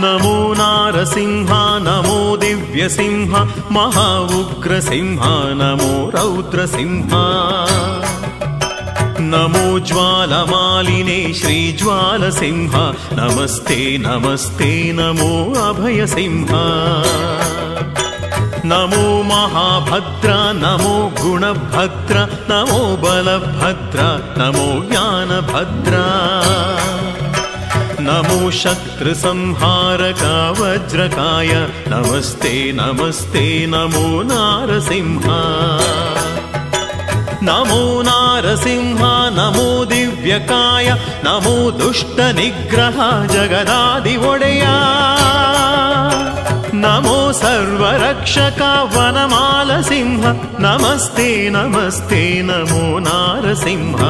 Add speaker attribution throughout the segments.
Speaker 1: नमो नारसिंह नमो दिव्यसिंह महा उग्रसिंह नमो रौद्रसिंह नमो ज्वालमालिने श्रीज्वालसिंह नमस्ते नमस्ते नमो अभयसिंह नमो महाभद्र नमो गुणभद्र नमो बलभद्र नमो ज्ञानभद्र नमो शत्रुसंहारक वज्रकाय नमस्ते नमस्ते नमो नारसिंह नमो नारसिंह नमो दिव्यकाय नमो दुष्टनिग्रह जगदादिवोडेया नमो सर्वरक्षक वनमालसिंह नमस्ते नमस्ते नमो नारसिंह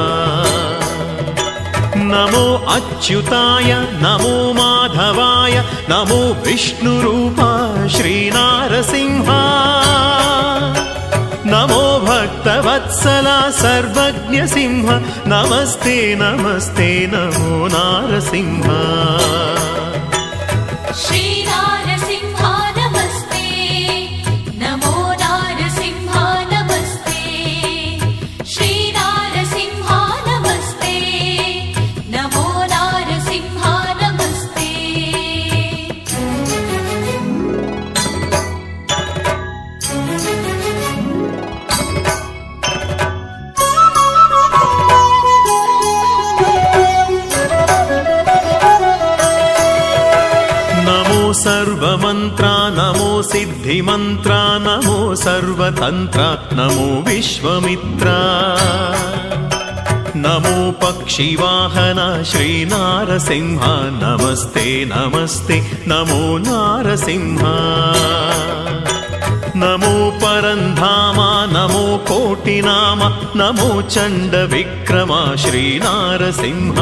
Speaker 1: नमो अच्युताय नमो माधवाय नमो विष्णुरूपा श्रीनारसिंह नमो भक्तवत्सला सर्वज्ञसिंह नमस्ते नमस्ते नमो नारसिंह
Speaker 2: श्रीनारसिंह नमस्ते नमो नारसिंह नमस्ते श्रीनारसिंह नमस्ते नमो नारसिंह नमस्ते
Speaker 1: सर्वमंत्र नमो सिद्धिमंत्र नमो सर्वतंत्र नमो विश्वमित्र नमो पक्षिवाहन श्रीनारसिंह नमस्ते नमस्ते नमो नारसिंह नमो परंधाम नमो कोटिनाम नमो चंडविक्रम श्रीनारसिंह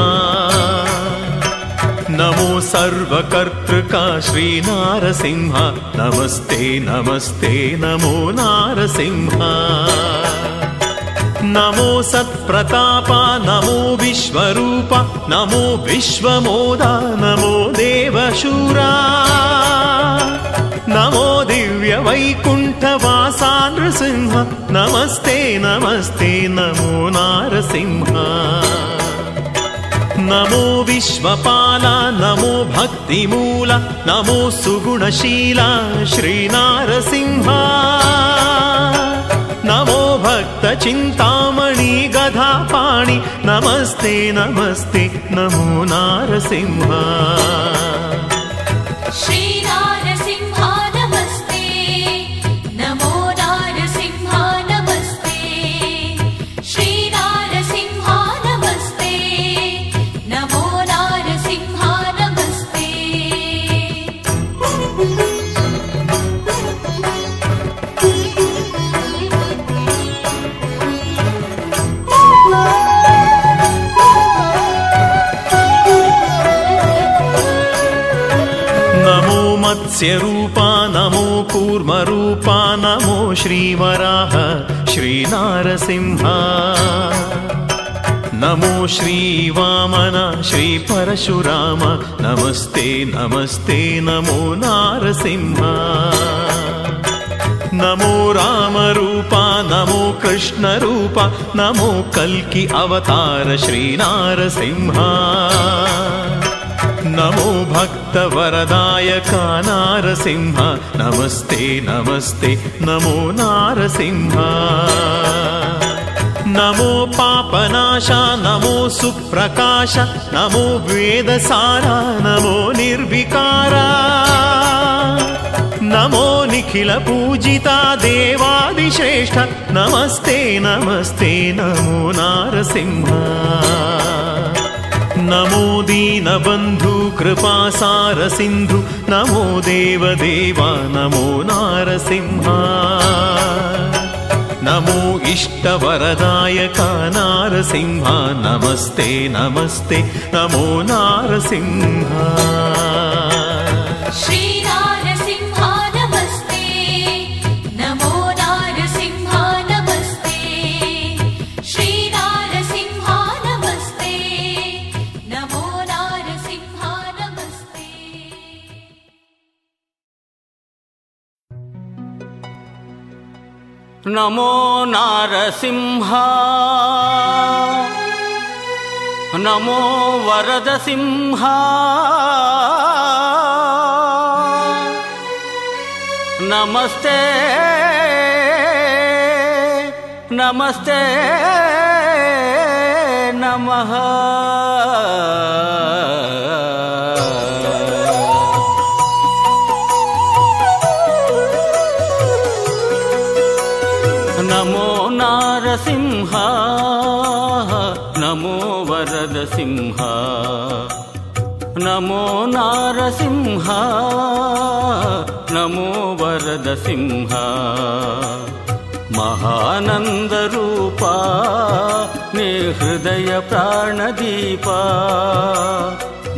Speaker 1: नमो सर्वकर्तृका श्रीनारसिंह नमस्ते नमस्ते नमो नारसिंह नमो सत्प्रताप नमो विश्वरूप नमो विश्वमोदा नमो देवशूरा नमो दिव्यवैकुण्ठवासा नृसिंह नमस्ते नमस्ते नमो नारसिंह नमो विश्वपाला नमो भक्तिमूल नमो सुगुणशीला श्रीनारसिंह नमो भक्तचिन्तामणि गदापाणि नमस्ते नमस्ते नमो नारसिंह
Speaker 2: श्रीनारसिंह नमस्ते नमो नारसिंह नमस्ते श्रीनारसिंह नमस्ते नमो नारसिंह नमस्ते
Speaker 1: नमो मत्स्यरूपा नमो कूर्मरूपा नमो श्रीवराह श्रीनारसिंह नमो श्रीवामन श्रीपरशुराम नमस्ते नमस्ते नमो नारसिंह नमो रामरूपा नमो कृष्णरूपा नमो कल्कि अवतार श्रीनारसिंह नमो भक्तवरदायका नारसिंह नमस्ते नमस्ते नमो नारसिंह नमो पापनाशा नमो सुप्रकाश नमो वेदसारा नमो निर्विकारा नमो निखिल पूजिता देवादिश्रेष्ठ नमस्ते नमस्ते नमो नारसिंह नमो दीनबन्धु कृपासार सिन्धु नमो देवदेवा नमो नारसिंह नमो इष्टवरदायका नारसिंह नमस्ते नमस्ते नमो नारसिंह
Speaker 2: श्रीनारसिंह नमस्ते नमो नारसिंह नमस्ते श्रीनारसिंह नमस्ते नमो नारसिंह नमस्ते।
Speaker 3: ನಮೋ ನಾರಸಿಂಹ ನಮೋ ವರದ ಸಿಂಹ ನಮಸ್ತೆ ನಮಸ್ತೆ ನಮಃ ನಮೋ ನಾರಸಿಂಹ ನಮೋ ವರದ ಸಿಂಹ ನಮೋ ನಾರಸಿಂಹ ನಮೋ ವರದ ಸಿಂಹ ಮಹಾನಂದ ರೂಪ ನೀ ಹೃದಯ ಪ್ರಾಣದೀಪ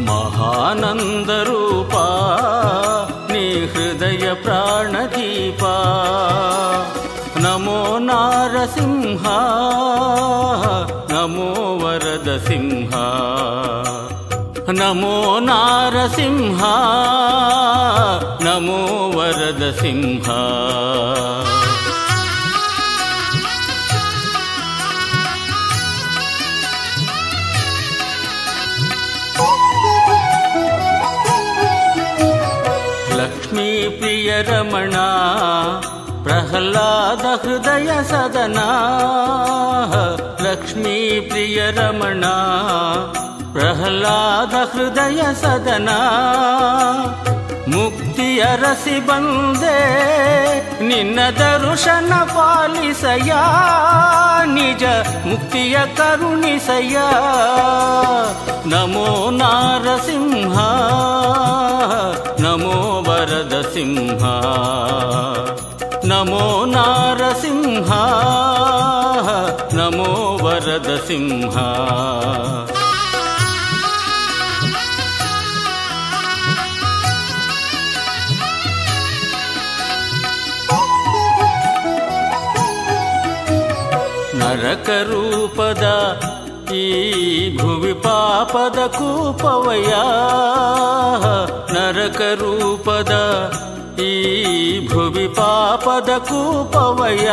Speaker 3: ಮಹಾನಂದ ರೂಪ ನೀ ಹೃದಯ ಪ್ರಾಣದೀಪ ನಮೋ ನಾರಸಿಂಹ ನಮೋ ವರದ ಸಿಂಹ ನಮೋ ನಾರಸಿಂಹ ನಮೋ ವರದ ಸಿಂಹ ಲಕ್ಷ್ಮೀ ಪ್ರಿಯ ರಮಣ ಪ್ರಹ್ಲಾದ ಹೃದಯ ಸದನ ಲಕ್ಷ್ಮೀ ಪ್ರಿಯ ರಮಣ ಪ್ರಹ್ಲಾದ ಹೃದಯ ಸದನ ಮುಕ್ತಿಯ ರಸಿ ಬಂದೆ ನಿನ್ನ ದರ್ಶನ ಪಾಲಿಸಯ್ಯ ನಿಜ ಮುಕ್ತಿಯ ಕರುಣಿಸಯ್ಯ ನಮೋ ನಾರಸಿಂಹ ನಮೋ ವರದ ಸಿಂಹ ನಮೋ ನಾರಸಿಂಹ ನಮೋ ವರದ ಸಿಂಹ ನರಕ ರೂಪದ ಈ ಭುವಿ ಪಾಪದ ಕೂಪವಯ ನರಕ ರೂಪದ ಈ ಭುವಿ ಪಾಪದ ಕೂಪವಯ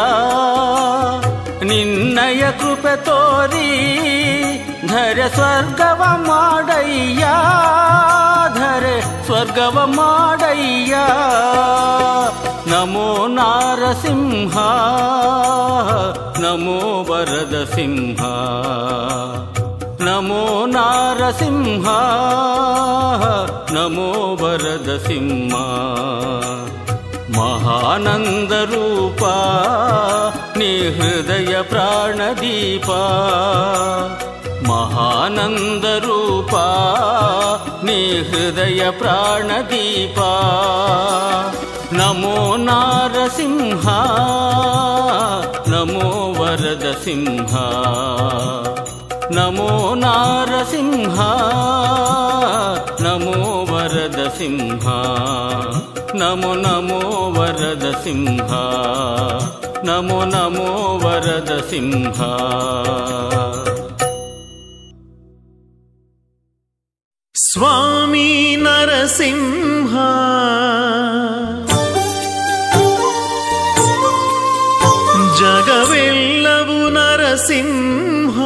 Speaker 3: ನಿನ್ನಯ ಕೃಪೆ ತೋರಿ ಧರೆ ಸ್ವರ್ಗವ ಮಾಡಯ್ಯ ಧರೆ ಸ್ವರ್ಗವ ಮಾಡಯ್ಯ ನಮೋ ನಾರಸಿಂಹ ನಮೋ ವರದ ಸಿಂಹ ನಮೋ ನಾರಸಿಂಹ ನಮೋ ವರದ ಸಿಂಹ ಮಹಾನಂದ ರೂಪ ನೀ ಹೃದಯ ಪ್ರಾಣದೀಪ ಮಹಾನಂದ ರೂಪ ನೀ ಹೃದಯ ಪ್ರಾಣದೀಪ ನಮೋ ನಾರಸಿಂಹ ನಮೋ ವರದ ಸಿಂಹ ನಮೋ ನಾರಸಿಂಹ ನಮೋ ವರದ ಸಿಂಹ ನಮೋ ನಮೋ ವರದ ಸಿಂಹ ನಮೋ ನಮೋ ವರದ ಸಿಂಹ
Speaker 1: ಸ್ವಾಮಿ ನರಸಿಂಹ ಜಗವೆಲ್ಲವೂ ನರಸಿಂಹ